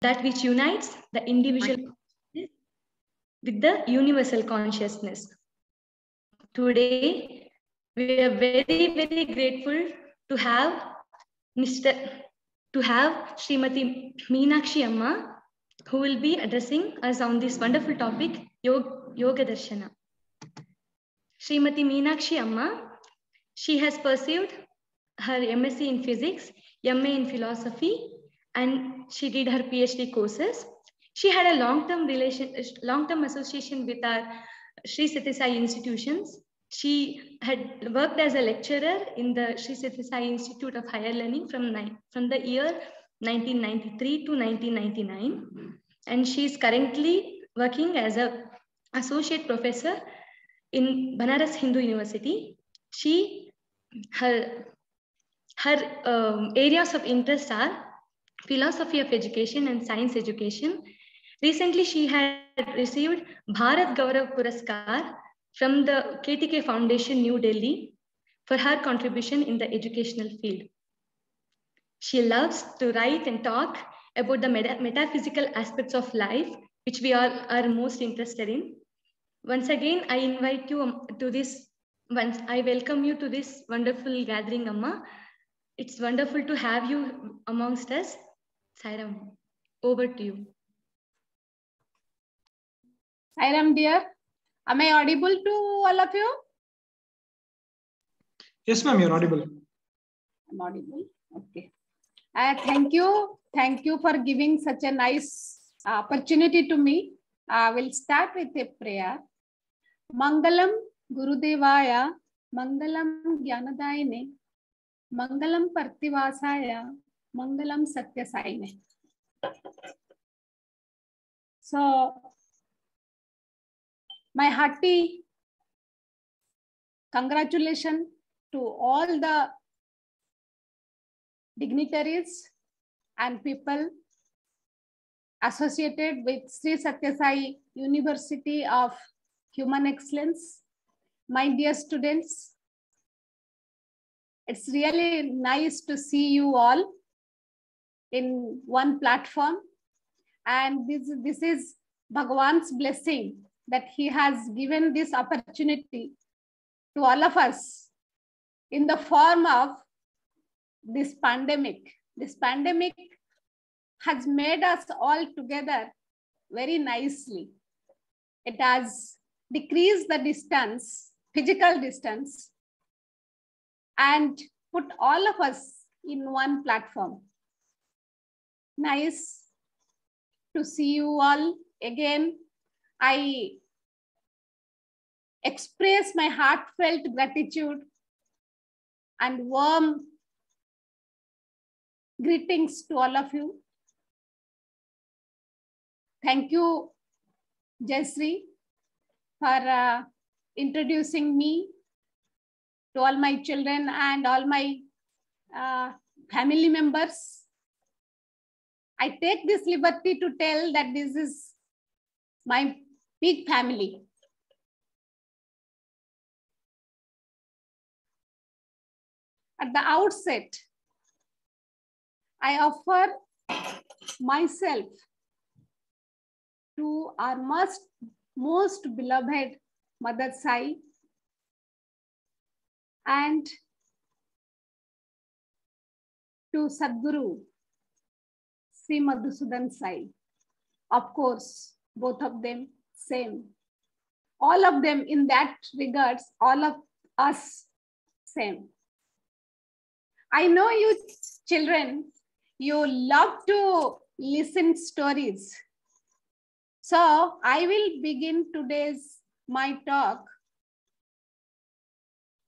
that which unites the individual with the universal consciousness. Today, we are very, very grateful to have Srimati Meenakshi Amma, who will be addressing us on this wonderful topic, Yoga Darshana. Srimati Meenakshi Amma, she has pursued her MSc in physics, MA in philosophy, and she did her PhD courses. She had a long-term association with our Sri Sathya Sai institutions. She had worked as a lecturer in the Sri Sathya Sai Institute of Higher Learning from the year 1993 to 1999. And she is currently working as an associate professor in Banaras Hindu University. Her areas of interest are philosophy of education and science education. Recently, she had received Bharat Gaurav Puraskar from the KTK Foundation, New Delhi, for her contribution in the educational field. She loves to write and talk about the metaphysical aspects of life, which we all are most interested in. Once again, I invite you to this. I welcome you to this wonderful gathering, Amma. It's wonderful to have you amongst us. Sairam, over to you. Sairam, dear, am I audible to all of you? Yes, ma'am, you're audible. I'm audible. Okay. Thank you. Thank you for giving such a nice opportunity to me. I will start with a prayer. Mangalam Gurudevaya, Mangalam Jnanadayine, Mangalam Parthivasaya, Mangalam Sathya Saine. So, my hearty congratulations to all the dignitaries and people associated with Sri Sathya Sai University of Human Excellence. My dear students, it's really nice to see you all in one platform. And this is Bhagwan's blessing that he has given this opportunity to all of us in the form of this pandemic. This pandemic has made us all together very nicely. It has decreased the distance, physical distance, and put all of us in one platform. Nice to see you all again. I express my heartfelt gratitude and warm greetings to all of you. Thank you, Jayasree, for introducing me to all my children and all my family members. I take this liberty to tell that this is my big family. At the outset, I offer myself to our most beloved Mother Sai and to Sadguru Sri Madhusudan Sai. Of course, both of them same. All of them in that regards, all of us same. I know you children, you love to listen stories. So I will begin today's my talk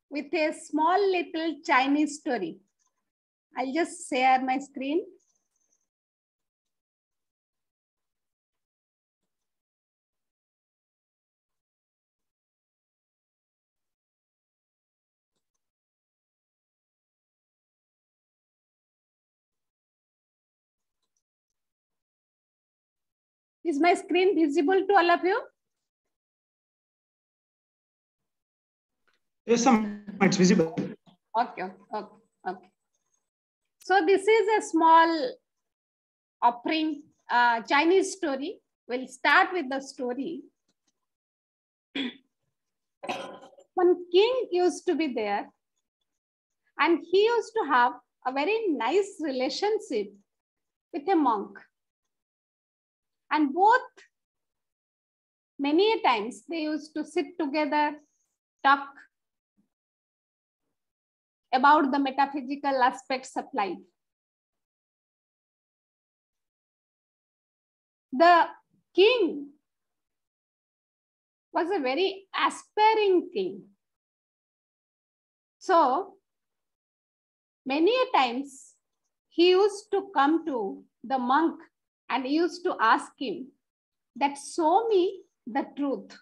with a small little Chinese story. I'll just share my screen. Is my screen visible to all of you? Yes, it's visible. Okay. So this is a small offering Chinese story. We'll start with the story. One king used to be there, and he used to have a very nice relationship with a monk. And both, many times, they used to sit together, talk about the metaphysical aspects of life. The king was a very aspiring king. So, many times he used to come to the monk and used to ask him that show me the truth.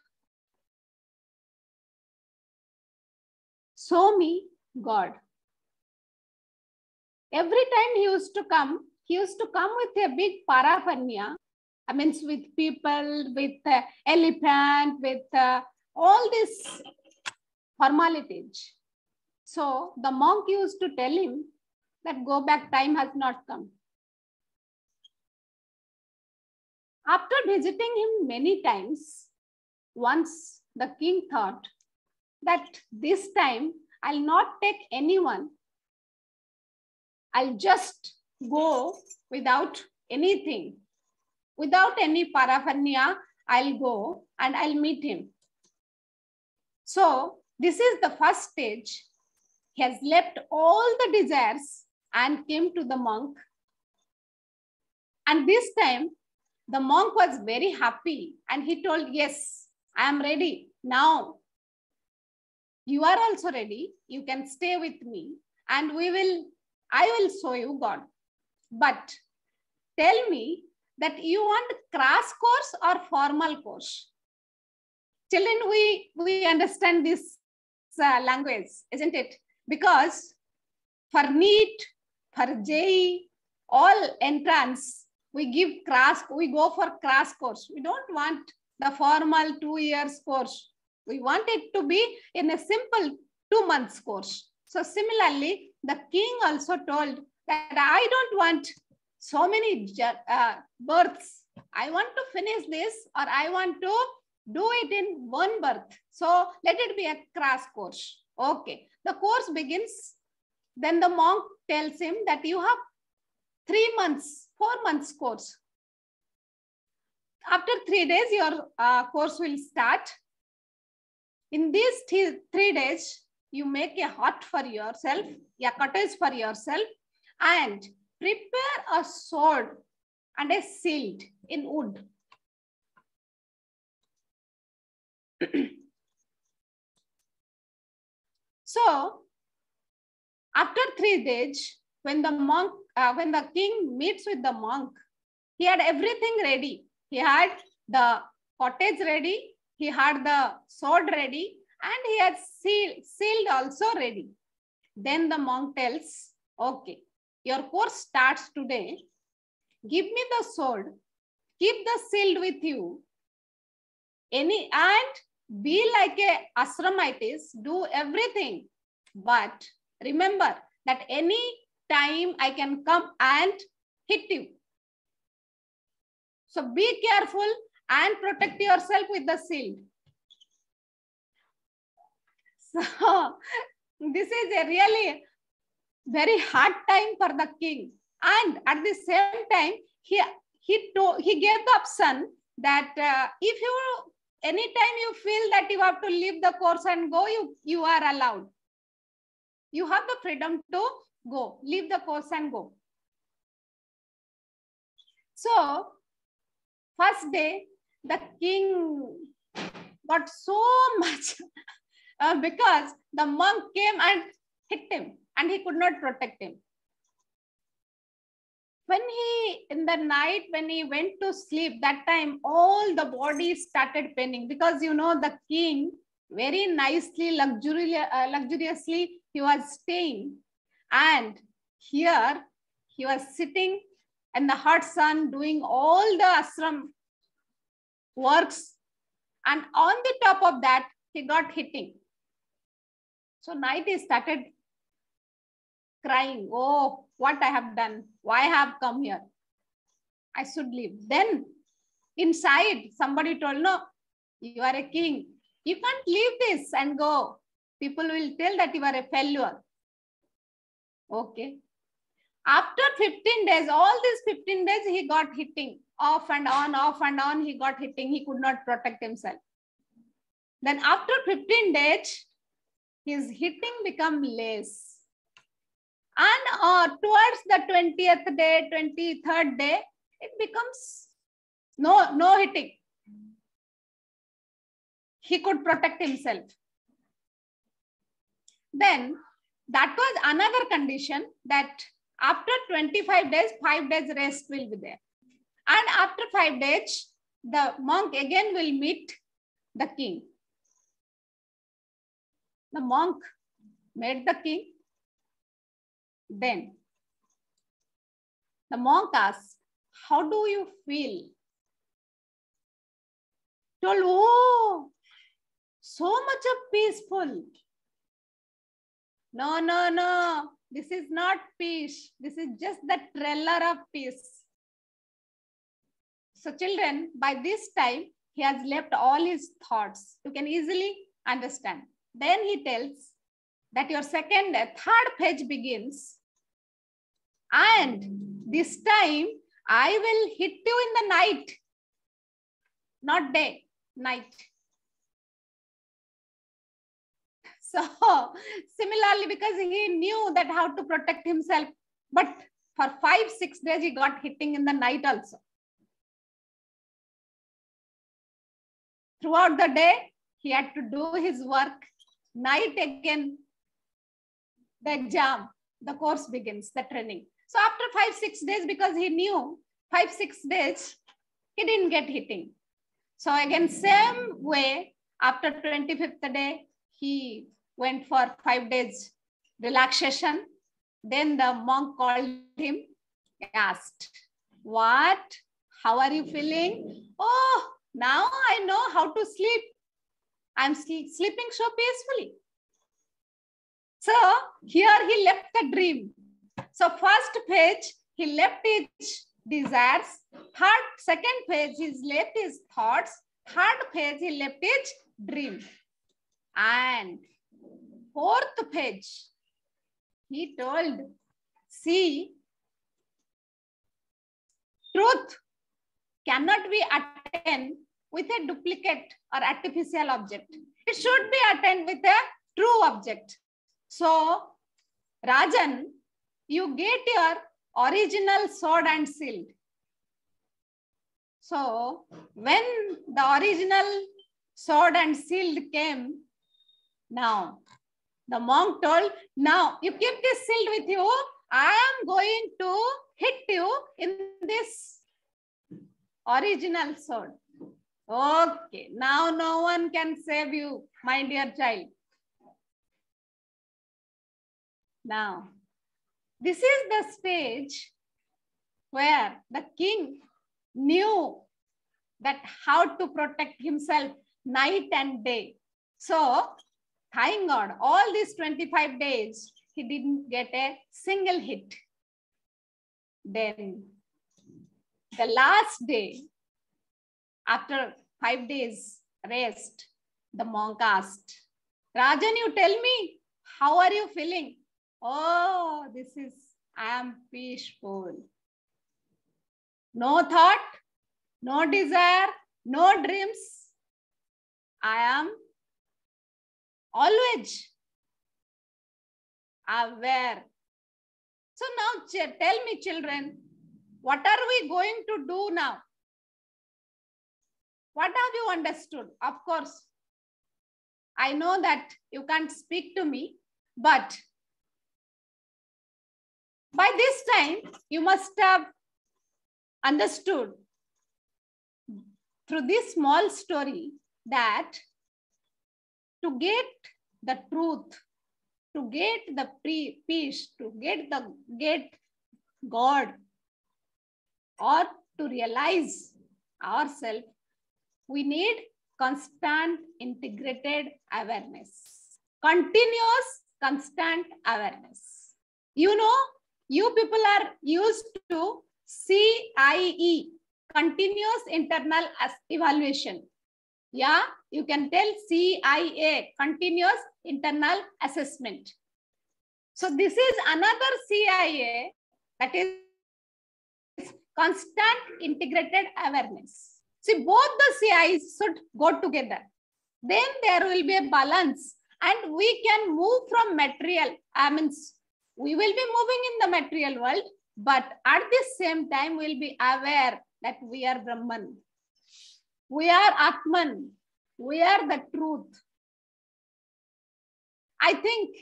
Show me God. Every time he used to come with a big paraphernalia. I mean, with people, with elephant, with all this formalities. So the monk used to tell him that go back, time has not come. After visiting him many times, once the king thought that this time I'll not take anyone. I'll just go without anything. Without any paraphernalia, I'll go and I'll meet him. So this is the first stage. He has left all the desires and came to the monk. And this time, the monk was very happy and he told, yes, I am ready. Now, you are also ready. You can stay with me and I will show you God. But tell me that you want crash course or formal course. Children, we understand this language, isn't it? Because for NEET, for JEE, all entrance, we go for crash course. We don't want the formal 2 years course. We want it to be in a simple 2 months course. So similarly, the king also told that I don't want so many births. I want to finish this or I want to do it in one birth. So let it be a crash course. Okay. The course begins. Then the monk tells him that you have 3 months, 4 months course. After 3 days, your course will start. In these 3 days, you make a hut for yourself, a cottage for yourself, and prepare a sword and a shield in wood. So, after 3 days, when the king meets with the monk, he had everything ready. He had the cottage ready, he had the sword ready, and he had shield also ready. Then the monk tells, okay, your course starts today. Give me the sword, keep the shield with you, and be like a ashramitist, do everything. But remember that any time I can come and hit you. So be careful and protect yourself with the shield. So this is a really very hard time for the king. And at the same time, he gave the option that if you anytime you feel that you have to leave the course and go, you are allowed. You have the freedom to go, leave the course and go. So first day, the king got so much because the monk came and hit him and he could not protect him. In the night, when he went to sleep, that time all the body started paining because the king very nicely, luxuriously he was staying, and here he was sitting in the hot sun doing all the ashram works, and on the top of that he got hitting. So night he started crying, oh, what I have done, why I have come here. I should leave. Then inside, somebody told, no, you are a king. You can't leave this and go. People will tell that you are a failure. Okay. After 15 days, all these 15 days, he got hitting off and on, he got hitting. He could not protect himself. Then after 15 days, his hitting become less. And towards the 20th day, 23rd day, it becomes no hitting. He could protect himself. Then that was another condition, that after 25 days, 5 days rest will be there. And after 5 days, the monk again will meet the king. The monk met the king. Then the monk asked, how do you feel? Told, oh, so much of peaceful. No. This is not peace. This is just the trailer of peace. So children, by this time, he has left all his thoughts. You can easily understand. Then he tells that your third page begins. And this time, I will hit you in the night. Not day, night. So similarly, because he knew that how to protect himself, but for 5-6 days, he got hitting in the night also. Throughout the day, he had to do his work. Night again, the exam, the course begins, the training. So after 5-6 days, because he knew 5-6 days, he didn't get hitting. So again, same way, after 25th day, he went for 5 days relaxation. Then the monk called him, asked, what? How are you feeling? Oh, now I know how to sleep. I'm sleeping so peacefully. So here he left the dream. So first page, he left his desires. Second page, he left his thoughts. Third page, he left his dream. And fourth page, he told, see, truth cannot be attained with a duplicate or artificial object. It should be attained with a true object. So, Rajan, you get your original sword and shield. So, when the original sword and shield came, now, the monk told, now you keep this shield with you. I am going to hit you in this original sword. Okay, now no one can save you, my dear child. Now, this is the stage where the king knew that how to protect himself night and day. So, thank God, all these 25 days, he didn't get a single hit. Then, the last day, after 5 days rest, the monk asked, Rajan, you tell me, how are you feeling? Oh, I am peaceful. No thought, no desire, no dreams. I am always aware. So now tell me, children, what are we going to do now? What have you understood? Of course, I know that you can't speak to me, but by this time, you must have understood through this small story that to get the truth, to get the peace, to get God, or to realize ourselves, we need constant integrated awareness, continuous constant awareness. You know, you people are used to CIE, continuous internal evaluation. Yeah, you can tell CIA, continuous internal assessment. So this is another CIA, that is constant integrated awareness. See, both the CIs should go together. Then there will be a balance and we can move from material. We will be moving in the material world, but at the same time, we'll be aware that we are Brahman. We are Atman. We are the truth. I think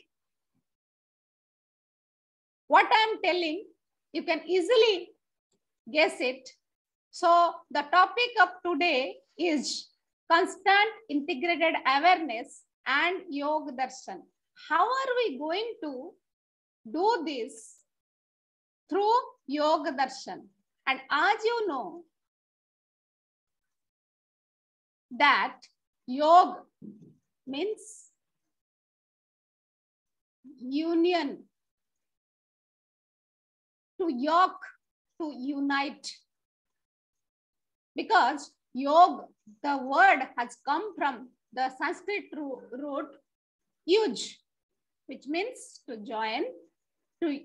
what I'm telling, you can easily guess it. So the topic of today is constant integrated awareness and Yoga Darshan. How are we going to do this? Through Yoga Darshan. And as you know, that yoga means union, to yoke, to unite. Because yoga, the word has come from the Sanskrit root yuj, which means to join, to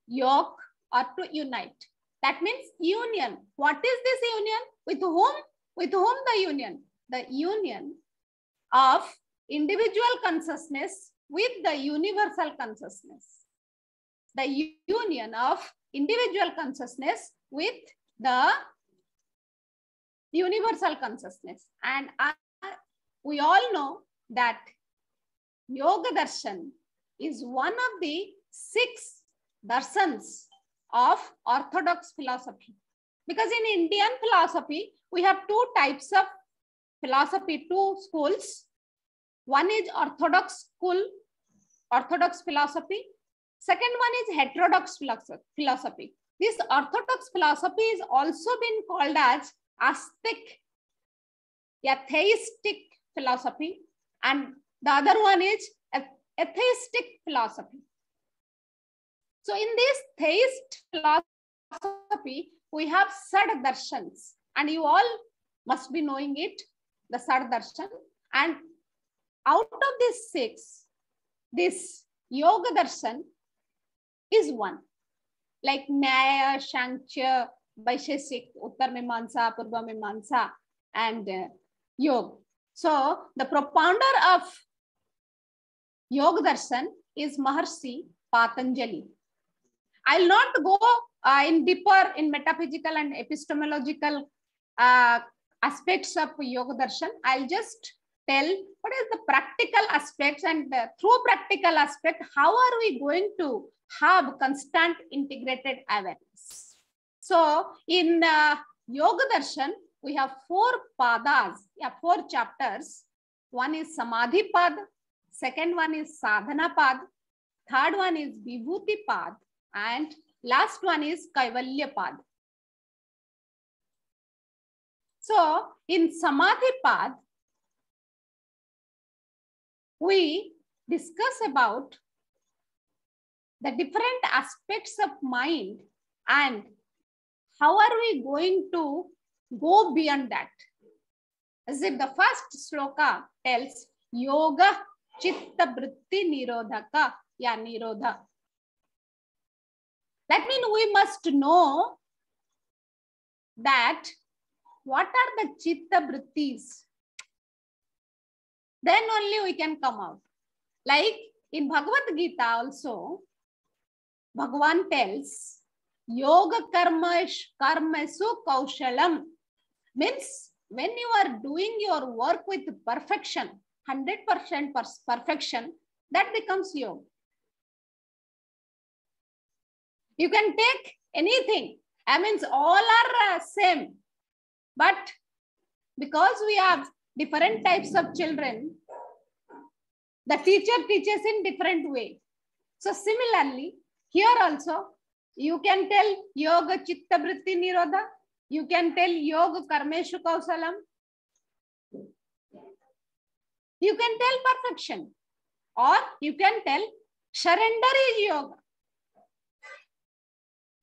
yoke, or to unite. That means union. What is this union? With whom? With whom the union? The union of individual consciousness with the universal consciousness. The union of individual consciousness with the universal consciousness. And we all know that Yoga Darshan is one of the 6 darshans of orthodox philosophy. Because in Indian philosophy, we have 2 types of philosophy, 2 schools. One is orthodox school, orthodox philosophy. Second one is heterodox philosophy. This orthodox philosophy is also been called as astic, theistic philosophy. And the other one is atheistic philosophy. So in this theist philosophy, we have Sad Darshans. And you all must be knowing it, the Sad Darshan. And out of these 6, this Yoga Darshan is one. Like Nyaya, Shankhya, Vaisheshik, Uttar Mimamsa, Purva Mimamsa, and Yoga. So the propounder of Yoga Darshan is Maharshi Patanjali. I'll not go in deeper in metaphysical and epistemological aspects of Yoga Darshan. I'll just tell what is the practical aspects, and through practical aspect, how are we going to have constant integrated awareness. So in Yoga Darshan, we have 4 padas, 4 chapters. One is Samadhi Pad, second one is Sadhana Pad, third one is Vibhuti Pad, and last one is Kaivalya Pad. So in Samadhi Pad, we discuss about the different aspects of mind and how are we going to go beyond that. As if the first sloka tells Yoga Chitta Vritti Nirodhaka, Nirodha. That means we must know that what are the Chitta Vrittis. Then only we can come out. Like in Bhagavad Gita also, Bhagavan tells Yoga Karmasu Kaushalam. Means when you are doing your work with perfection, 100% perfection, that becomes yoga. You can take anything. All are same. But because we have different types of children, the teacher teaches in different way. So similarly, here also, you can tell Yoga Chitta Vritti Nirodha. You can tell Yoga Karmeshu Kausalam. You can tell perfection. Or you can tell surrender is yoga.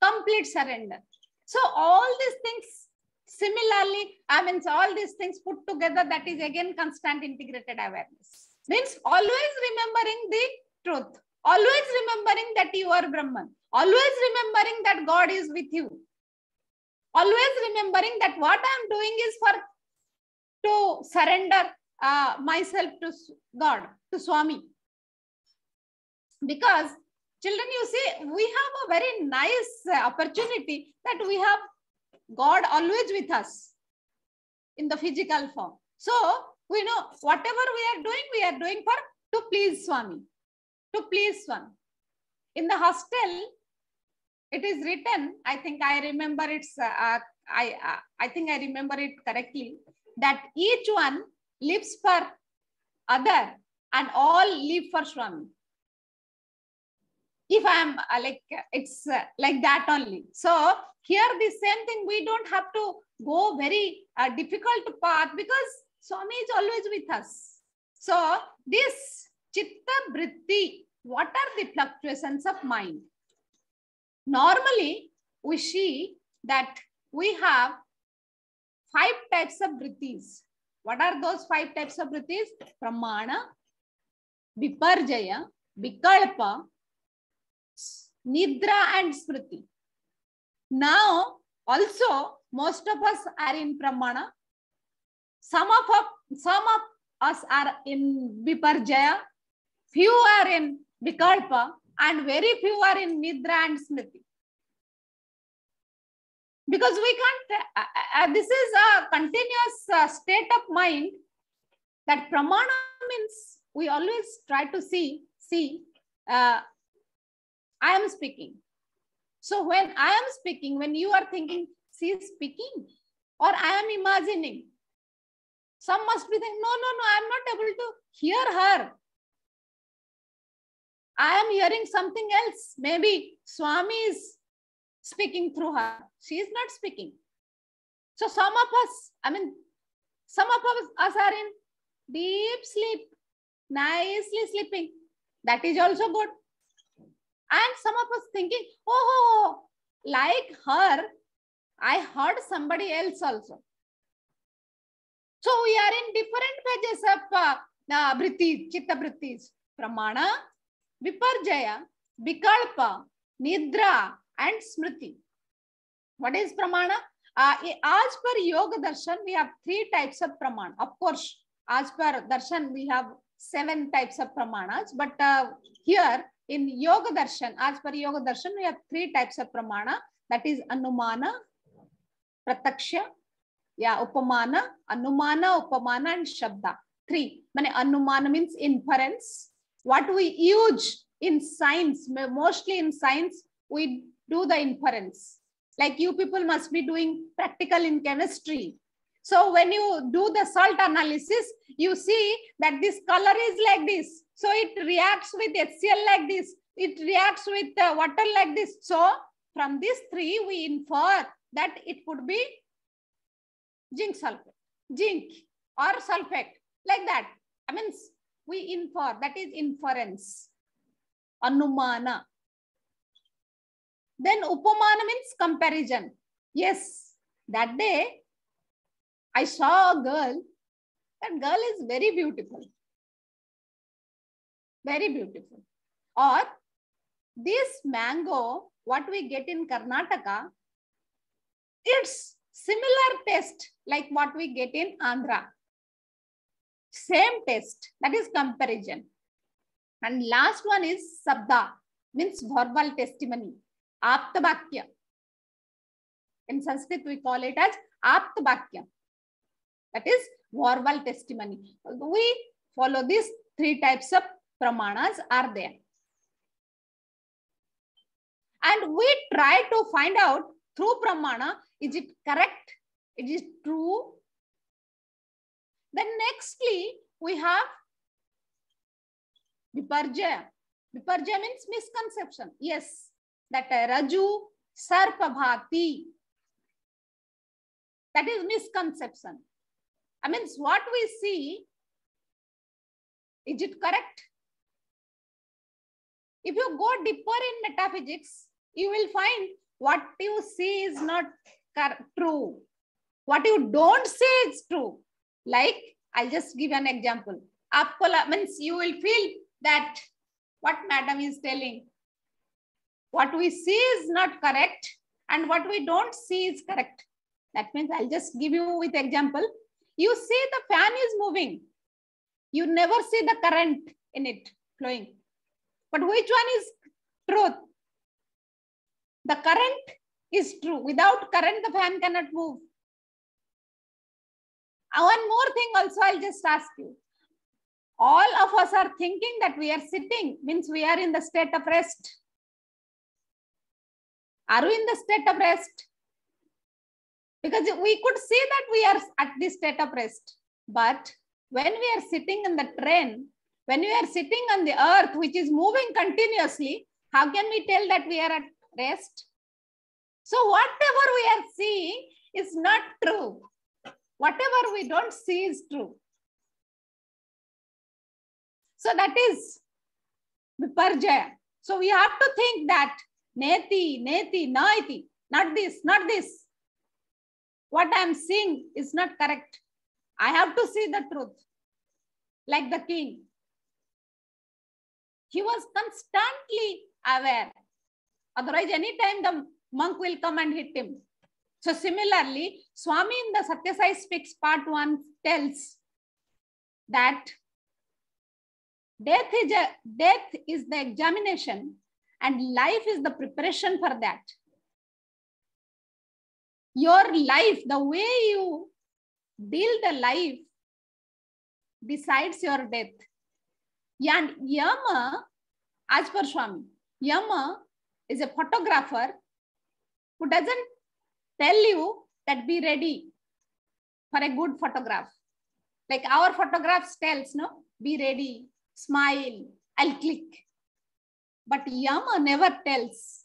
Complete surrender. So all these things, similarly, all these things put together, that is again constant integrated awareness. Means always remembering the truth. Always remembering that you are Brahman. Always remembering that God is with you. Always remembering that what I am doing is to surrender myself to God, to Swami. Because children, you see, we have a very nice opportunity that we have God always with us in the physical form. So we know whatever we are doing to please Swami. To please Swami. In the hostel, it is written, I think I remember it's, I think I remember it correctly, that each one lives for other and all live for Swami. If I am it's like that only. So here the same thing, we don't have to go very difficult path because Swami is always with us. So this chitta vritti, what are the fluctuations of mind? Normally, we see that we have 5 types of vrittis. What are those 5 types of vrittis? Pramana, viparjaya, vikalpa, nidra and smriti. Now, also, most of us are in Pramana. Some of us are in viparjaya. Few are in vikalpa. And very few are in nidra and smriti. Because we can't, this is a continuous state of mind that Pramana means we always try to see, I am speaking. So when I am speaking, when you are thinking, she is speaking or I am imagining. Some must be thinking, no, I am not able to hear her. I am hearing something else. Maybe Swami is speaking through her. She is not speaking. So some of us, some of us are in deep sleep, nicely sleeping. That is also good. And some of us thinking, oh, like her, I heard somebody else also. So we are in different pages of vrittis, chitta vrittis. Pramana, viparjaya, vikalpa, nidra and smriti. What is Pramana? As per Yoga Darshan, we have 3 types of Pramana. Of course, as per Darshan, we have 7 types of Pramanas. But here in Yoga Darshan, as per Yoga Darshan, we have 3 types of Pramana. That is Anumana, Prataksha, Upamana, Anumana, Upamana and Shabda. 3. Anumana means inference. What we use in science, mostly in science, we do the inference. Like you people must be doing practical in chemistry. So when you do the salt analysis, you see that this color is like this. So it reacts with HCl like this. It reacts with water like this. So from these 3, we infer that it could be zinc or sulfate, like that. We infer, that is inference. Anumana. Then upamana means comparison. Yes, that day I saw a girl. That girl is very beautiful. Very beautiful. Or this mango, what we get in Karnataka, it's similar taste like what we get in Andhra. Same taste. That is comparison. And last one is sabda, means verbal testimony. Aptabhakya. In Sanskrit, we call it as Aptabhakya. That is verbal testimony. We follow these 3 types of Pramanas are there. And we try to find out through Pramana, is it correct? Is it true? Then nextly, we have Viparjaya. Viparjaya means misconception. Yes, that Raju Sarpabhati. That is misconception. What we see, is it correct? If you go deeper in metaphysics, you will find what you see is not true. What you don't see is true. Like, I'll just give an example. Means you will feel that what madam is telling, what we see is not correct and what we don't see is correct. That means I'll just give you with example. You see the fan is moving. You never see the current in it flowing. But which one is truth? The current is true. Without current, the fan cannot move. One more thing also, I'll just ask you. All of us are thinking that we are sitting, means we are in the state of rest. Are we in the state of rest? Because we could see that we are at this state of rest. But when we are sitting in the train, when we are sitting on the earth, which is moving continuously, how can we tell that we are at rest? So whatever we are seeing is not true. Whatever we don't see is true. So that is viparjaya. So we have to think that neti, neti, naiti, not this, not this. What I am seeing is not correct. I have to see the truth. Like the king. He was constantly aware. Otherwise, anytime the monk will come and hit him. So similarly, Swami in the Sathya Sai Speaks Part 1 tells that death is the examination and life is the preparation for that. Your life, the way you deal the life decides your death. And Yama, as per Swami, Yama is a photographer who doesn't tell you that be ready for a good photograph. Like our photographs tells, no, be ready, smile, I'll click. But Yama never tells.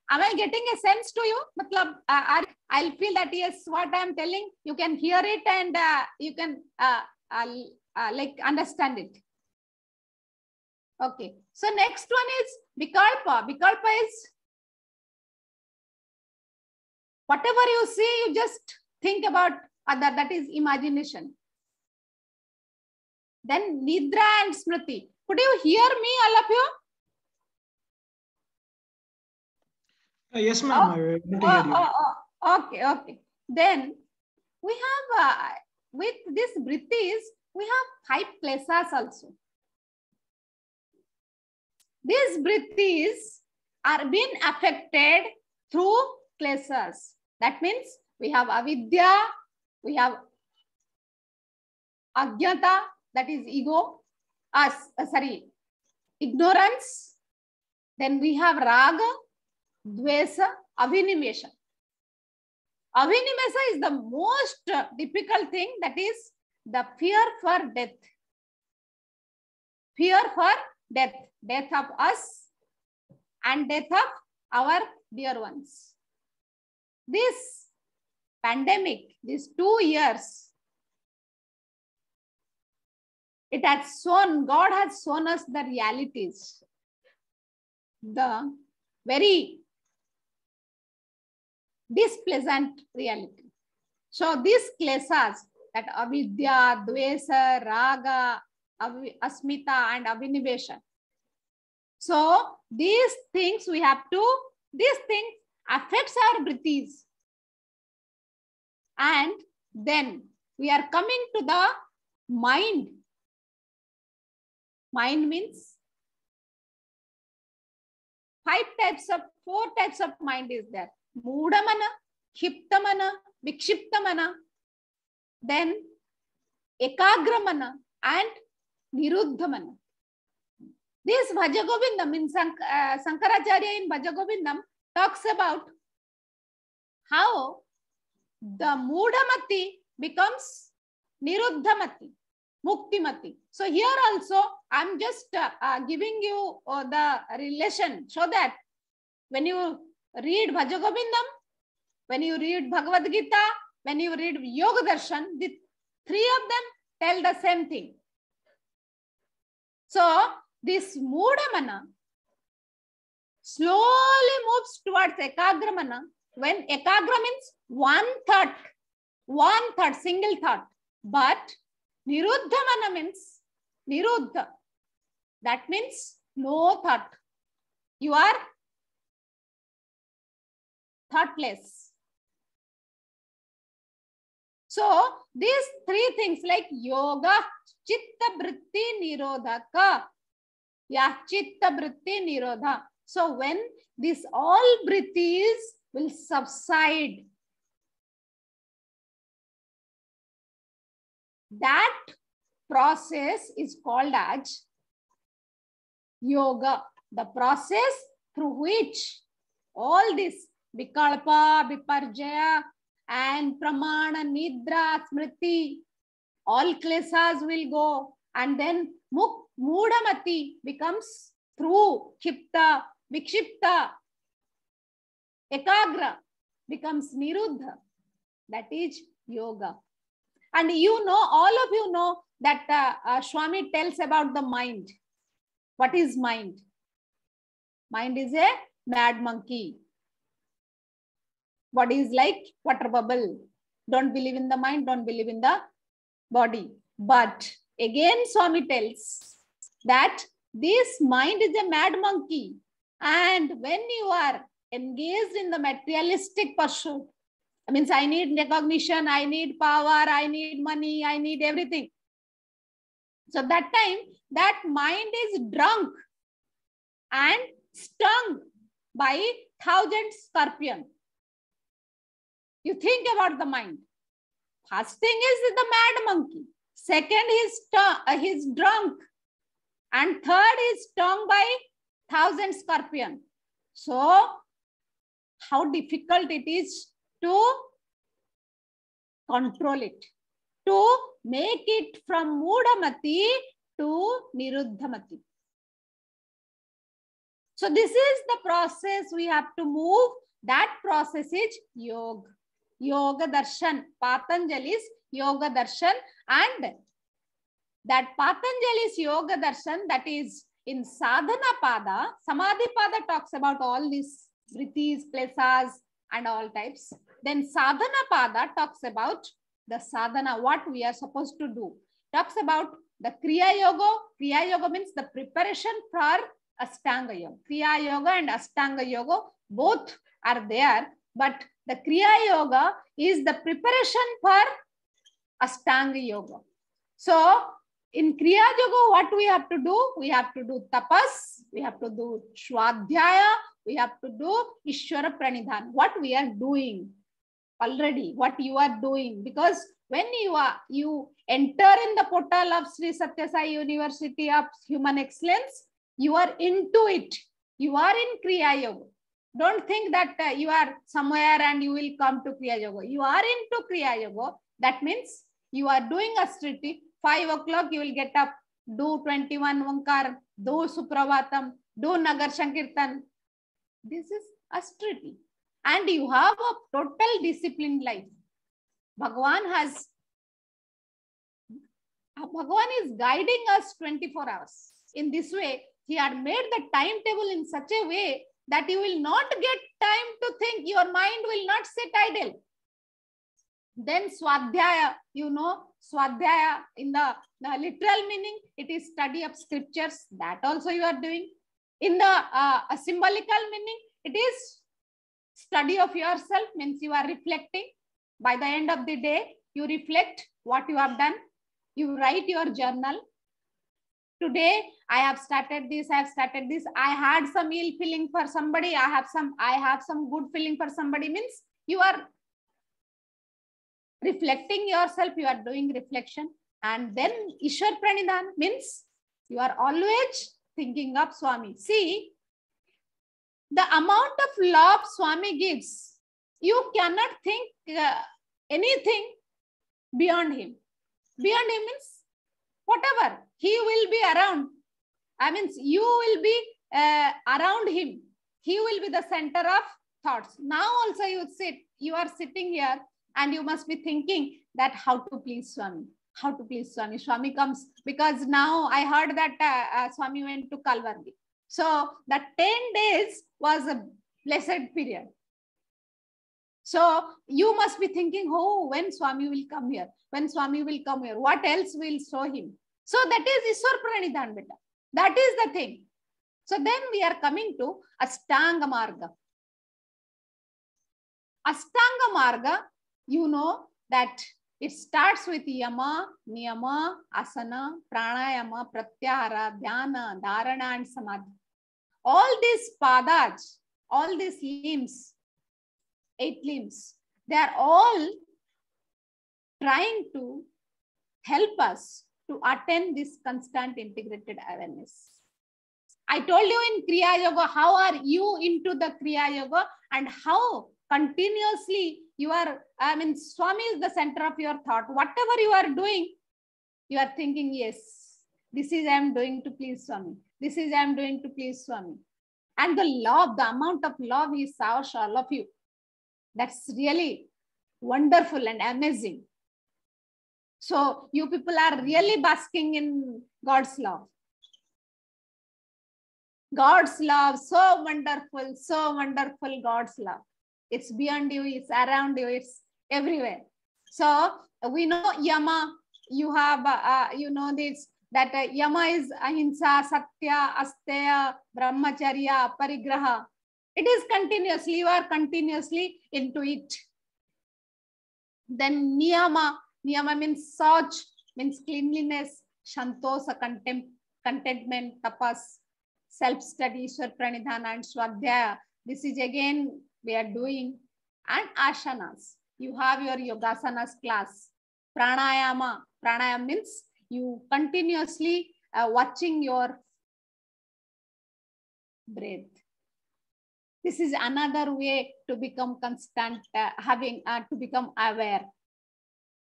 Am I getting a sense to you? I'll feel that yes, what I am telling, you can hear it and you can like understand it. Okay. So next one is vikalpa. Vikalpa is whatever you see, you just think about other, that is imagination. Then nidra and smriti. Could you hear me, all of you? Yes, ma'am. I want to hear you. Okay, okay. Then we have, with this brittis, we have 5 klesas also. These brittis are being affected through klesas. That means we have avidya, we have ajnata, that is ego, ignorance. Then we have raga, dvesa, avinimesha. Avinimesha is the most difficult thing, that is the fear for death. Fear for death. Death of us and death of our dear ones. This pandemic, these 2 years, it has shown, God has shown us the realities. The very displeasant reality. So these klesas, that avidya, dvesa, raga, asmita and avinivesha. So these things we have to, these things affects our brittis. And then we are coming to the mind. Mind means 4 types of mind is there. Mudamana, Hiptamana, Vikshiptamana, then Ekagramana and Niruddhamana. This Bhajagovindam in Sankaracharya in Bhajagovindam talks about how the Mudamati becomes Niruddhamati, Muktimati. So here also, I'm just giving you the relation so that when you read Bhajagobindam, when you read Bhagavad Gita, when you read Yoga Darshan, the three of them tell the same thing. So this Mudamana slowly moves towards Ekagramana. When Ekagra means one thought, single thought. But Niruddhamana means Niruddha. That means no thought. You are thoughtless. So these three things like yoga, chitta vritti nirodhaka, chitta vritti nirodha. So when this all vrittis will subside, that process is called as yoga. The process through which all this vikalpa, viparjaya, and pramana, nidra, smriti, all klesas will go, and then mudamati becomes through kshipta, vikshipta, ekagra becomes niruddha. That is yoga. And you know, all of you know that Swami tells about the mind. What is mind? Mind is a mad monkey. Body is like water bubble. Don't believe in the mind, don't believe in the body. But again, Swami tells that this mind is a mad monkey. And when you are engaged in the materialistic pursuit, I mean, I need recognition, I need power, I need money, I need everything. So that time, that mind is drunk and stung by 1,000 scorpions. You think about the mind. First thing is the mad monkey. Second, he's drunk. And third is stung by 1,000 scorpions. So, how difficult it is to control it, to make it from Mudamati to Niruddhamati. So this is the process we have to move. That process is yoga. Yoga Darshan, Patanjali's Yoga Darshan, and that Patanjali's Yoga Darshan, that is in Sadhana Pada. Samadhi Pada talks about all these vrittis, plesas and all types. Then Sadhana Pada talks about the sadhana, what we are supposed to do. Talks about the Kriya Yoga. Kriya Yoga means the preparation for Astanga Yoga. Kriya Yoga and Astanga Yoga both are there, but the Kriya Yoga is the preparation for Astanga Yoga. So in Kriya Yoga, what we have to do? We have to do tapas, we have to do Swadhyaya, we have to do Ishvara Pranidhan. What we are doing already, what you are doing, because when you enter in the portal of Sri Sathya Sai University of Human Excellence, you are into it. You are in Kriya Yoga. Don't think that you are somewhere and you will come to Kriya Yoga. You are into Kriya Yoga. That means you are doing austerity. 5 o'clock you will get up, do 21 Onkar, do Supravatam, do Nagar Sankirtan. This is austerity. And you have a total disciplined life. Bhagavan is guiding us 24 hours. In this way, he had made the timetable in such a way that you will not get time to think. Your mind will not sit idle. Then Swadhyaya, you know, Swadhyaya in the literal meaning, it is study of scriptures. That also you are doing. In the symbolical meaning, it is study of yourself, means you are reflecting. By the end of the day, you reflect what you have done. You write your journal. Today, I have started this, I have started this. I had some ill feeling for somebody. I have some good feeling for somebody. Means you are reflecting yourself. You are doing reflection. And then Ishwar Pranidhan means you are always thinking of Swami. See, the amount of love Swami gives, you cannot think anything beyond him. Beyond him means whatever. He will be around. I mean, you will be around him. He will be the center of thoughts. Now also you are sitting here and you must be thinking that how to please Swami. How to please Swami. Swami comes because now I heard that Swami went to Kalaburagi. So that 10 days was a blessed period. So you must be thinking, oh, when Swami will come here? When Swami will come here? What else will show him? So that is Iswar Pranidhan beta. That is the thing. So then we are coming to Astanga Marga. Astanga Marga, you know that it starts with Yama, Niyama, Asana, Pranayama, Pratyahara, Dhyana, Dharana and Samadhi. All these padas, all these limbs, 8 limbs, they are all trying to help us to attain this constant integrated awareness. I told you in Kriya Yoga, how are you into the Kriya Yoga and how continuously you are, I mean, Swami is the center of your thought. Whatever you are doing, you are thinking, yes, this is I am doing to please Swami. This is I am doing to please Swami. And the love, the amount of love he showers all of you. That's really wonderful and amazing. So you people are really basking in God's love. God's love, so wonderful, God's love. It's beyond you, it's around you, it's everywhere. So we know Yama, you have, you know this, that Yama is Ahimsa, Sathya, Asteya, Brahmacharya, Parigraha. It is continuously, you are continuously into it. Then Niyama, Niyama means Sauch, means cleanliness, Shantosa, contentment, Tapas, self-study, Iswar Pranidhana and Swadhyaya. This is again we are doing. And Asanas. You have your Yogasanas class. Pranayama. Pranayama means you continuously watching your breath. This is another way to become constant, to become aware.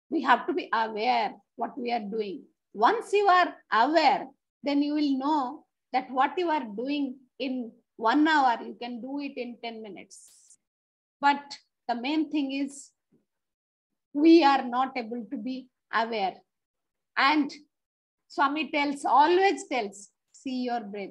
We have to be aware what we are doing. Once you are aware, then you will know that what you are doing in 1 hour, you can do it in 10 minutes. But the main thing is we are not able to be aware. And Swami always tells, see your breath.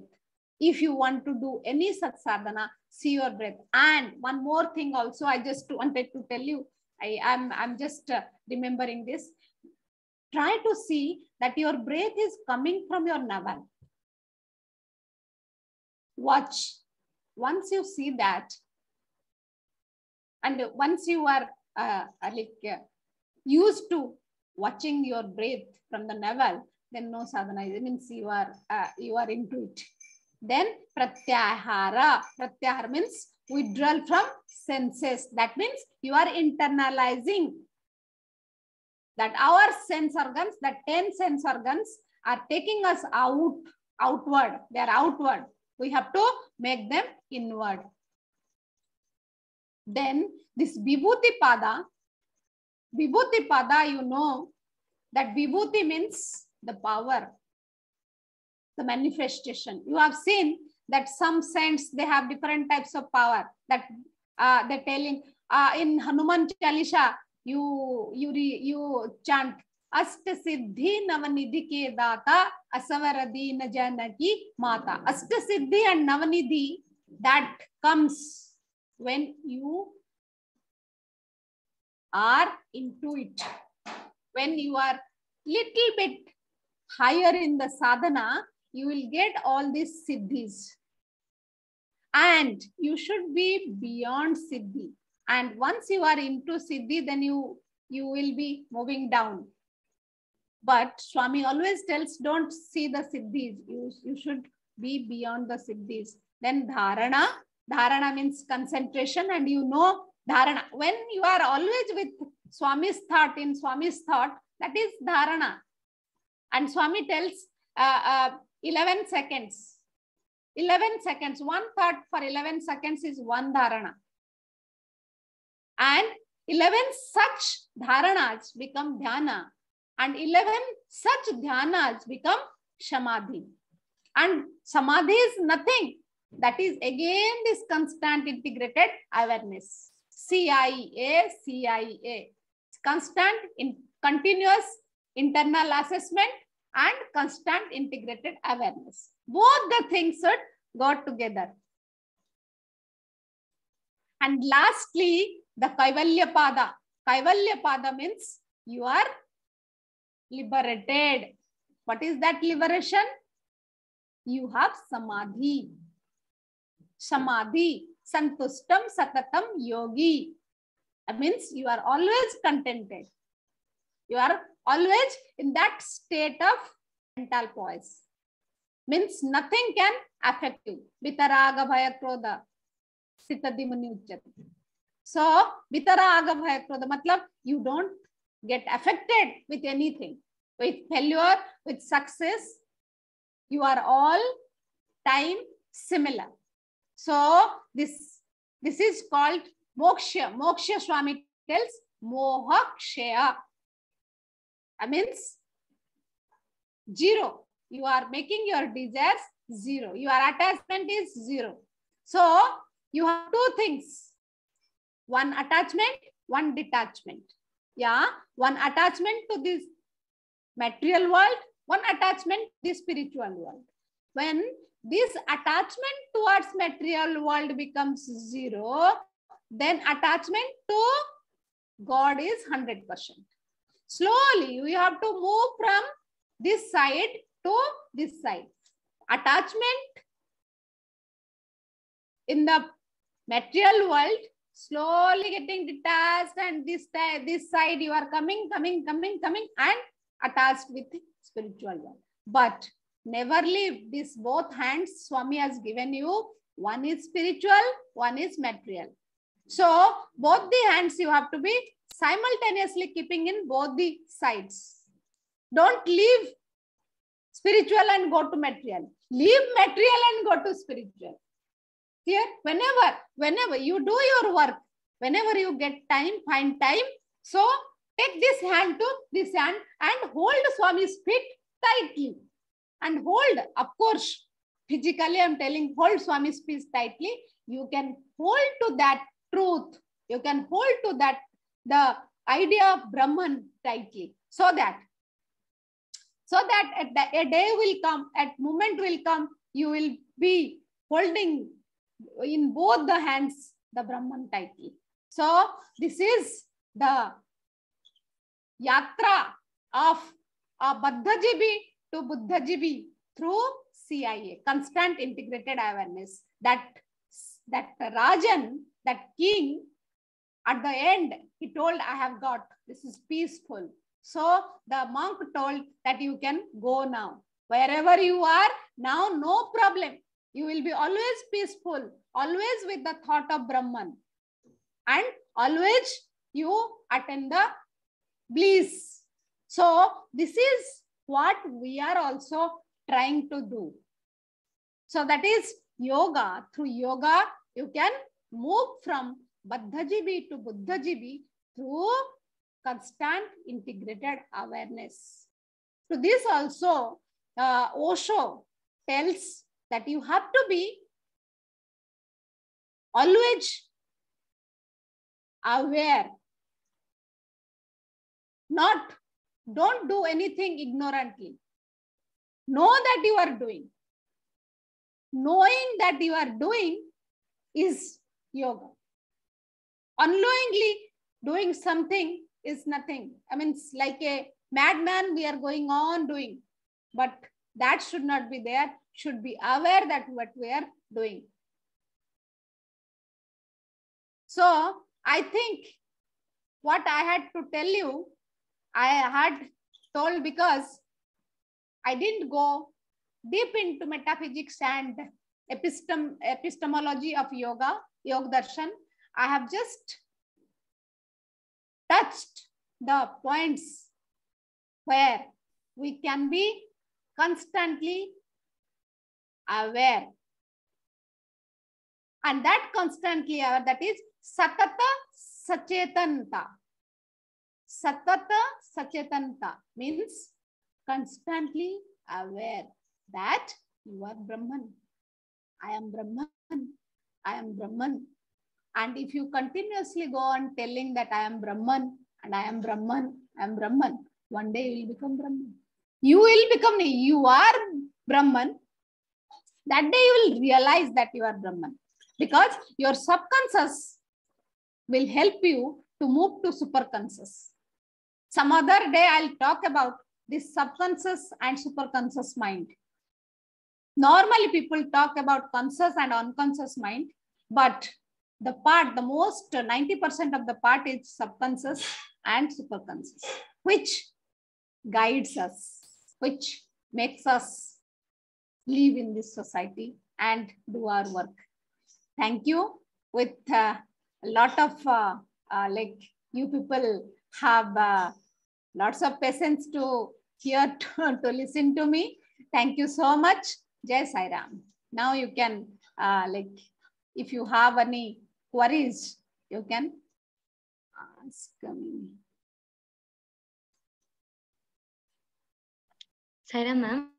If you want to do any such sadhana, see your breath. And one more thing also, I just wanted to tell you, I'm just remembering this. Try to see that your breath is coming from your navel. Watch. Once you see that, and once you are used to watching your breath from the navel, then no sadhana. It means you are into it. Then pratyahara. Pratyahara means withdrawal from senses. That means you are internalizing that our sense organs, the 10 sense organs are taking us outward. They are outward. We have to make them inward. Then this Vibhuti Pada, you know that Vibhuti means the power, the manifestation. You have seen that some saints, they have different types of power. That they're telling in Hanuman Chalisa, you chant Ashta Siddhi Navanidhi Ke Data Asavaradi na Janaki Mata. Ashta Siddhi and Navanidhi, that comes when you are into it. When you are little bit higher in the sadhana, you will get all these siddhis. And you should be beyond siddhi. And once you are into siddhi, then you will be moving down. But Swami always tells, don't see the siddhis. You should be beyond the siddhis. Then dharana. Dharana means concentration. And you know dharana. When you are always with Swami's thought, in Swami's thought, that is dharana. And Swami tells 11 seconds. 11 seconds. One thought for 11 seconds is one dharana. And 11 such dharanas become dhyana, and 11 such dhyanas become samadhi. And samadhi is nothing. That is again this constant integrated awareness. CIA, CIA. Constant in continuous internal assessment and constant integrated awareness. Both the things should go together. And lastly, the Kaivalya Pada. Kaivalya Pada means you are liberated. What is that liberation? You have samadhi. Samadhi. Santustam satatam yogi. That means you are always contented. You are always in that state of mental poise. Means nothing can affect you. Vitaraga bhaya krodha. Sitadimani uchyate. So, vitaraga bhaya krodha. Matlab, you don't get affected with anything. With failure, with success, you are all time similar. So, this is called moksha. Moksha Swami tells moha kshaya. That means zero. You are making your desires zero. Your attachment is zero. So, you have two things. One attachment, one detachment. Yeah, one attachment to this material world, one attachment to the spiritual world. When this attachment towards material world becomes zero, then attachment to God is 100%. Slowly, you have to move from this side to this side. Attachment in the material world, slowly getting detached, and this side you are coming and attached with spiritual world. But never leave these both hands Swami has given you. One is spiritual, one is material. So both the hands you have to be simultaneously keeping in both the sides. Don't leave spiritual and go to material. Leave material and go to spiritual. Here, whenever you do your work, whenever you get time, find time. So take this hand to this hand and hold Swami's feet tightly. And hold, of course, physically I'm telling, hold Swami's feet tightly. You can hold to that truth. You can hold to that, the idea of Brahman tightly. So that a day will come, a moment will come, you will be holding in both the hands the Brahman tightly. So this is the yatra of a Baddhajibi to Buddhajibi through CIA, constant integrated awareness. That Rajan, that king, at the end, he told, I have got, this is peaceful. So the monk told that you can go now. Wherever you are, now no problem. You will be always peaceful, always with the thought of Brahman. And always you attain the bliss. So this is what we are also trying to do. So that is yoga. Through yoga, you can move from Baddhajibi to Buddhajibi through constant integrated awareness. To this also, Osho tells that you have to be always aware. Don't do anything ignorantly. Know that you are doing. Knowing that you are doing is yoga. Unknowingly doing something is nothing. I mean, it's like a madman we are going on doing. But that should not be there. Should be aware that what we are doing. So I think what I had to tell you, I had told because I didn't go deep into metaphysics and epistemology of yoga, Yoga Darshan. I have just touched the points where we can be constantly aware. And that constantly aware, that is Satata Sachetanta. Satata Sachetanta means constantly aware that you are Brahman. I am Brahman. I am Brahman. And if you continuously go on telling that I am Brahman and I am Brahman, I am Brahman, one day you will become Brahman. You will become, you are Brahman. That day you will realize that you are Brahman. Because your subconscious will help you to move to superconscious. Some other day I'll talk about this subconscious and superconscious mind. Normally people talk about conscious and unconscious mind, but the most 90% of the part is subconscious and superconscious, which guides us, which makes us live in this society and do our work. Thank you. With a lot of like you people have lots of patience to hear to listen to me. Thank you so much. Jai Sai Ram. Now you can like if you have any queries, you can ask me. Saira ma'am,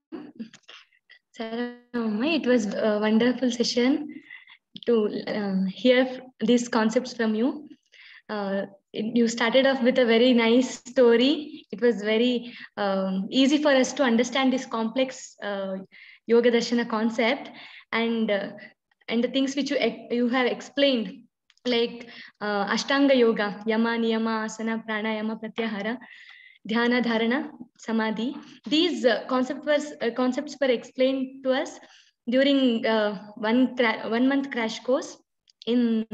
it was a wonderful session to hear these concepts from you. You started off with a very nice story. It was very easy for us to understand this complex Yoga Darshana concept, and the things which you have explained, like Ashtanga Yoga, Yama, Niyama, Asana, Pranayama, Pratyahara, Dhyana, Dharana, Samadhi. These concepts were explained to us during 1 month crash course in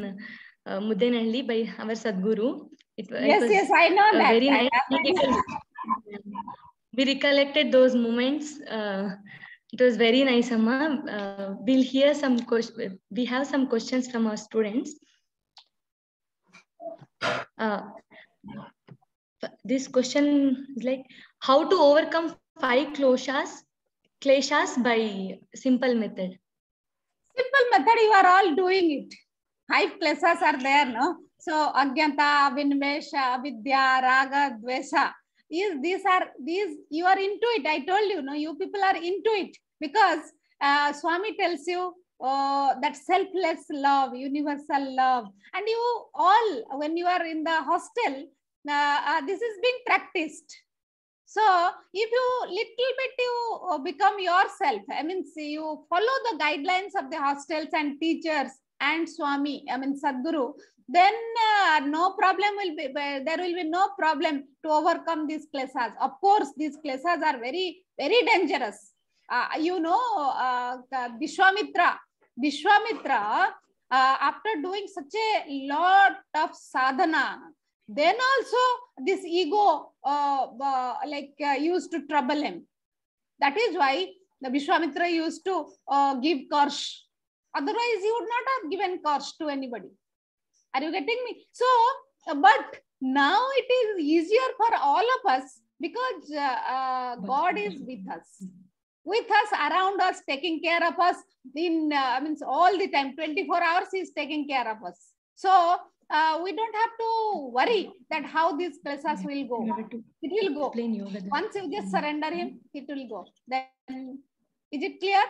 Muddenahalli by our Sadguru. Yes, I know that. Very nice. We recollected those moments. It was very nice, Amma. We'll hear some questions. We have some questions from our students. This question is like, how to overcome 5 kleshas by simple method? Simple method, you are all doing it. 5 kleshas are there, no? So, Agyanta, Vinvesha, Vidya, Raga, Dvesha. These you are into it. I told you, no, you people are into it because Swami tells you that selfless love, universal love, and you all, when you are in the hostel, this is being practiced. So if you little bit you become yourself, I mean, see, you follow the guidelines of the hostels and teachers and Swami, I mean Sadguru, then no problem will be, there will be no problem to overcome these kleshas. Of course, these kleshas are very, very dangerous. You know, Vishwamitra, after doing such a lot of sadhana, then also this ego used to trouble him. That is why the Vishwamitra used to give karsh. Otherwise, he would not have given karsh to anybody. Are you getting me? So, but now it is easier for all of us because God is with us, around us, taking care of us in means all the time, 24 hours he is taking care of us. So we don't have to worry that how these kleshas will go. It will go. Once you just surrender him, it will go. Then, is it clear?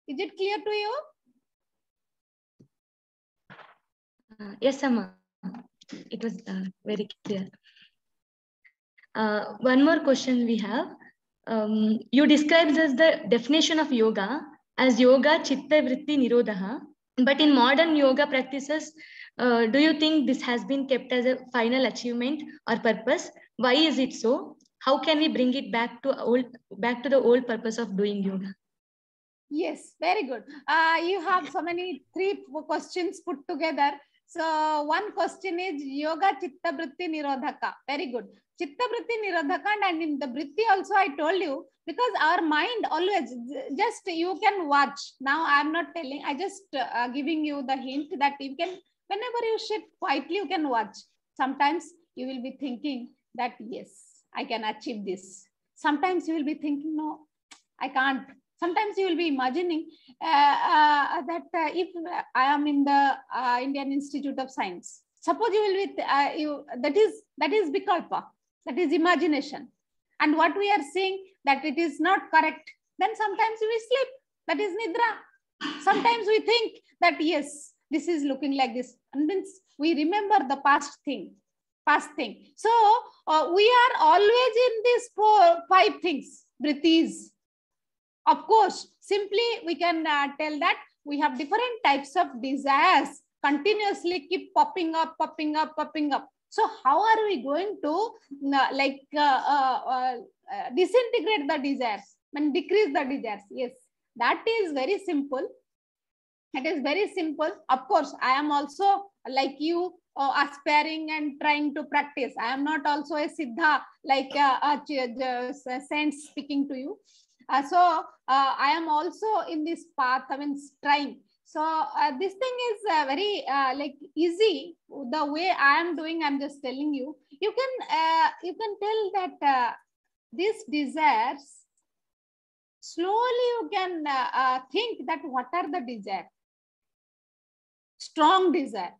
Is it clear to you? Yes, Amma. It was very clear. One more question we have. You described as the definition of yoga as yoga chitta vritti nirodha. But in modern yoga practices, do you think this has been kept as a final achievement or purpose? Why is it so? How can we bring it back to the old purpose of doing yoga? Yes, very good. You have so many 3 questions put together. So one question is yoga chitta vritti nirodhaka. Very good. Chitta vritti nirodhaka, and in the vritti also I told you, because our mind always, just you can watch. Now I am not telling, I just giving you the hint that you can, whenever you sit quietly, you can watch. Sometimes you will be thinking that yes, I can achieve this. Sometimes you will be thinking, no, I can't. Sometimes you will be imagining that if I am in the Indian Institute of Science, suppose you will be, that is vikalpa, that is imagination. And what we are seeing that it is not correct, then sometimes we sleep, that is nidra. Sometimes we think that yes, this is looking like this, and then we remember the past thing. So we are always in these 5 things, vrittis. Of course, simply we can tell that we have different types of desires continuously keep popping up. So how are we going to disintegrate the desires and decrease the desires? Yes, that is very simple. It is very simple. Of course, I am also like you, aspiring and trying to practice. I am not also a siddha, like a saint speaking to you. So I am also in this path, I mean, trying. So this thing is very like easy. The way I am doing, I'm just telling you. You can tell that these desires, slowly you can think that what are the desires. Strong desire.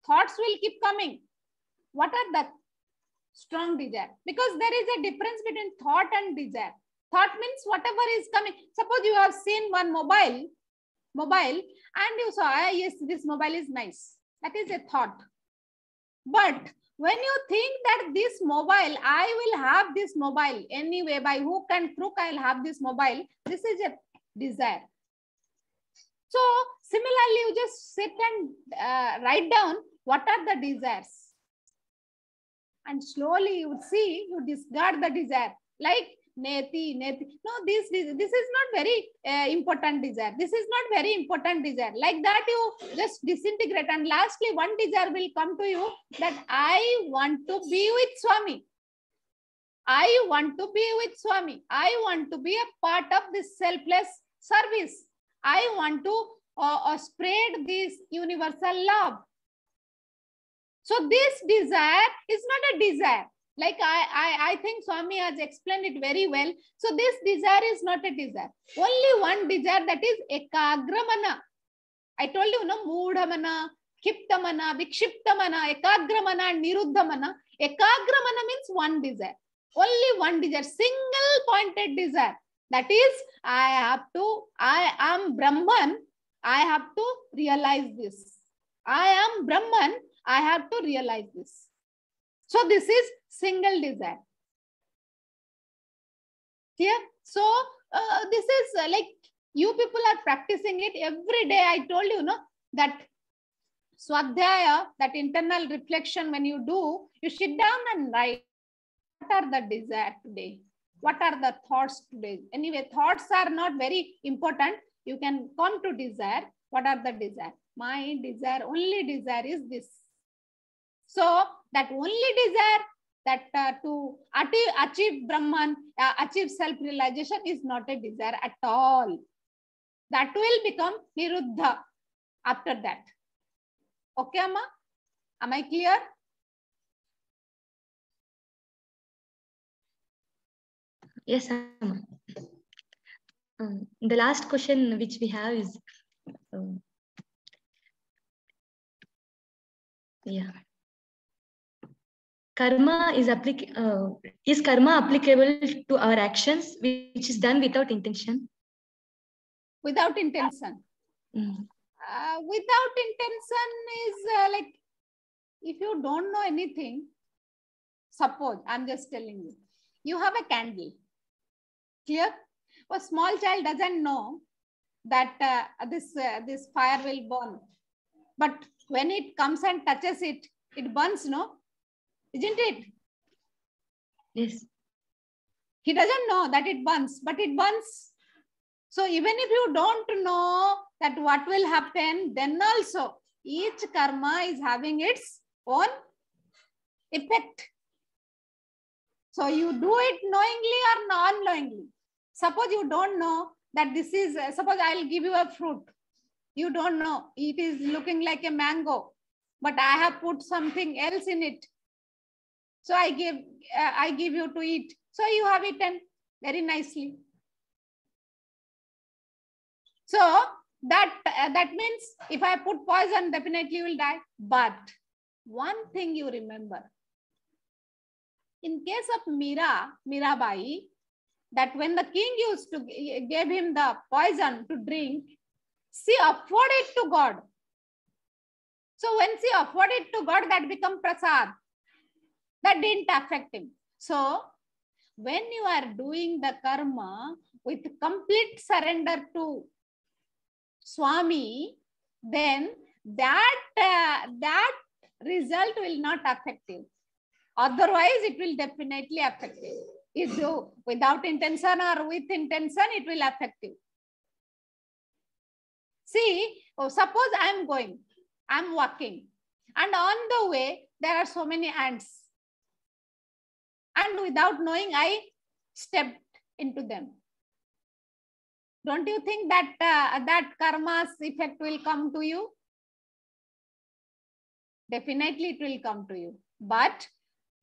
Thoughts will keep coming. What are the strong desire? Because there is a difference between thought and desire. Thought means whatever is coming. Suppose you have seen one mobile and you saw, yes, this mobile is nice. That is a thought. But when you think that this mobile, I will have this mobile anyway, by hook and crook, I'll have this mobile. This is a desire. So similarly, you just sit and write down what are the desires. And slowly you would see, you discard the desire. Like neti. No, this is not very important desire. This is not very important desire. Like that, you just disintegrate. And lastly, one desire will come to you that I want to be with Swami. I want to be with Swami. I want to be a part of this selfless service. I want to spread this universal love. So this desire is not a desire. Like I think Swami has explained it very well. So this desire is not a desire. Only one desire, that is ekagramana. I told you, no, moodhamana, kiptamana, vikshiptamana, ekagramana, and niruddhamana. Ekagramana means one desire. Only one desire, single pointed desire. That is, I am Brahman. I have to realize this. I am Brahman. I have to realize this. So this is single desire. Clear? So this is like you people are practicing it every day. I told you, no, that swadhyaya, that internal reflection, when you do, you sit down and write, what are the desires today? What are the thoughts today? Anyway, thoughts are not very important. You can come to desire. What are the desires? My desire, only desire is this. So that only desire, that to achieve Brahman, achieve self-realization is not a desire at all. That will become niruddha after that. Okay, Amma? Am I clear? Yes, Amma. The last question which we have is, karma is karma applicable to our actions which is done without intention? Without intention. Without intention is like, if you don't know anything, suppose, I'm just telling you, you have a candle. Clear? A small child doesn't know that this fire will burn. But when it comes and touches it, it burns, no? Isn't it? Yes. He doesn't know that it burns, but it burns. So even if you don't know that what will happen, then also each karma is having its own effect. So you do it knowingly or non-knowingly. Suppose you don't know that this is, suppose I'll give you a fruit. You don't know. It is looking like a mango, but I have put something else in it. So I give you to eat. So you have eaten very nicely. So that means if I put poison, definitely you will die. But one thing you remember, in case of Mirabai, that when the king used to give him the poison to drink, she offered it to God. So when she offered it to God, that became prasad. That didn't affect him. So when you are doing the karma with complete surrender to Swami, then that result will not affect you. Otherwise, it will definitely affect you. If you without intention or with intention, it will affect you. See, suppose I'm walking, and on the way, there are so many ants. And without knowing, I stepped into them. Don't you think that that karma's effect will come to you? Definitely it will come to you. But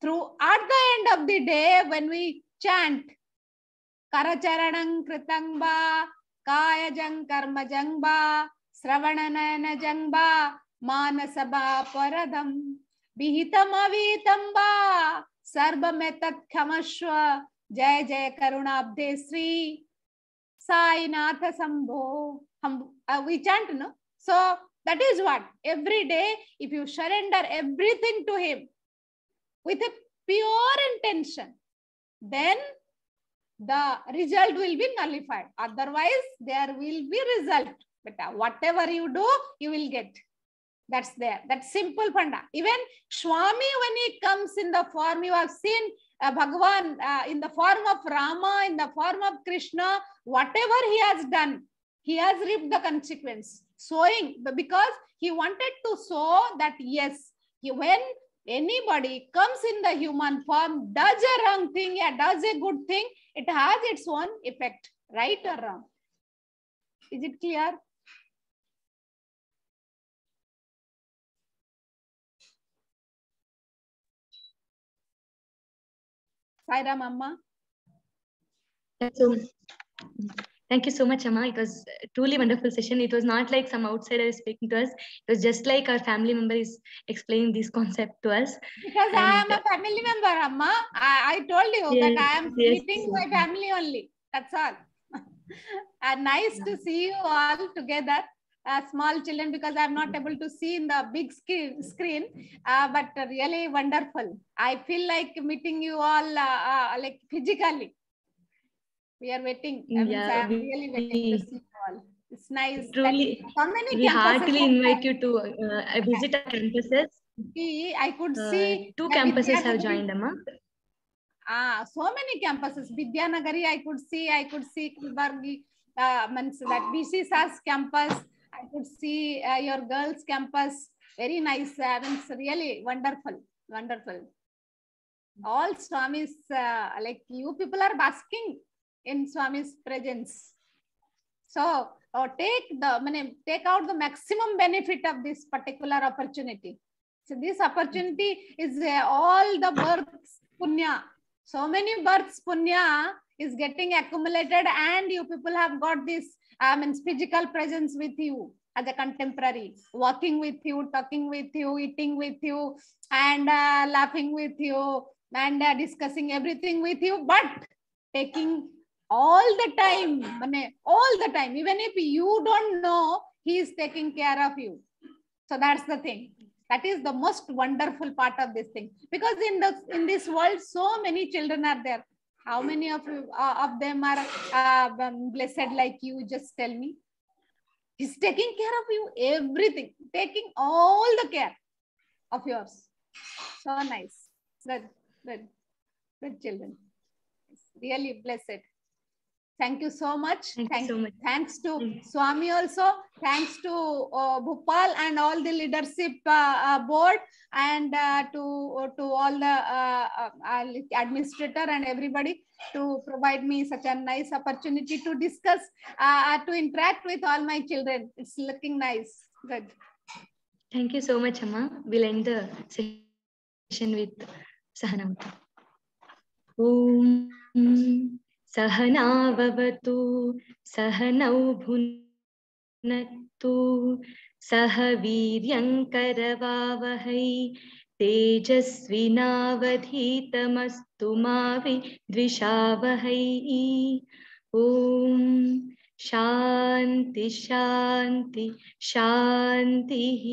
at the end of the day, when we chant Karacharanang Kritangba, Kayajang Karmajangba, Sravananana Jangba, Manasaba Paradam, Bihitam Avitamba, Sarbametat Khamashwa, Jai Jai Karunabde Sri, Sai Natha Sambho. We chant, no? So that is what every day, if you surrender everything to him with a pure intention, then the result will be nullified. Otherwise, there will be result. But whatever you do, you will get. That's there. That's simple funda. Even Swami, when he comes in the form, you have seen Bhagavan in the form of Rama, in the form of Krishna, whatever he has done, he has reaped the consequence. Sowing, because he wanted to sow that, yes, when anybody comes in the human form, does a wrong thing, yeah, does a good thing, it has its own effect, right or wrong? Is it clear? Saira Mama. Thank you so much, Amma. It was a truly wonderful session. It was not like some outsider is speaking to us. It was just like our family member is explaining this concept to us. Because I am a family member, Amma. I told you that I am meeting my family only. That's all. And nice to see you all together. Small children, because I'm not able to see in the big screen, but really wonderful. I feel like meeting you all like physically. We are waiting. I'm really waiting to see you all. It's nice. Truly, we heartily invite you to visit our campuses. I could see 2 campuses have joined, Amma. So many campuses. Vidyanagari, I could see Kalaburagi, means that BC SAS campus. I could see your girls' campus. Very nice. It's really wonderful. Wonderful. All Swamis, like you people are basking in Swami's presence. So take out the maximum benefit of this particular opportunity. So this opportunity is all the births punya. So many births punya is getting accumulated, and you people have got this physical presence with you as a contemporary, walking with you, talking with you, eating with you, and laughing with you, and discussing everything with you, but taking all the time, even if you don't know, he is taking care of you. So that's the thing. That is the most wonderful part of this thing. Because in this world, so many children are there. How many of them are blessed like you? Just tell me. He's taking care of you, everything, taking all the care of yours. So nice. Good children. It's really blessed. Thank you so much. Thanks to Swami also. Thanks to Bhopal and all the leadership board, and to all the administrator and everybody to provide me such a nice opportunity to discuss, to interact with all my children. It's looking nice. Good. Thank you so much, Amma. We'll end the session with Sahanamata. Om Sahanavavatu Sahanau Bhun नत्तु सह वीर्यङ्करवावहै तेजस्विनावधीतमस्तु मा विद्विषावहै ॐ शान्ति शान्ति शान्तिः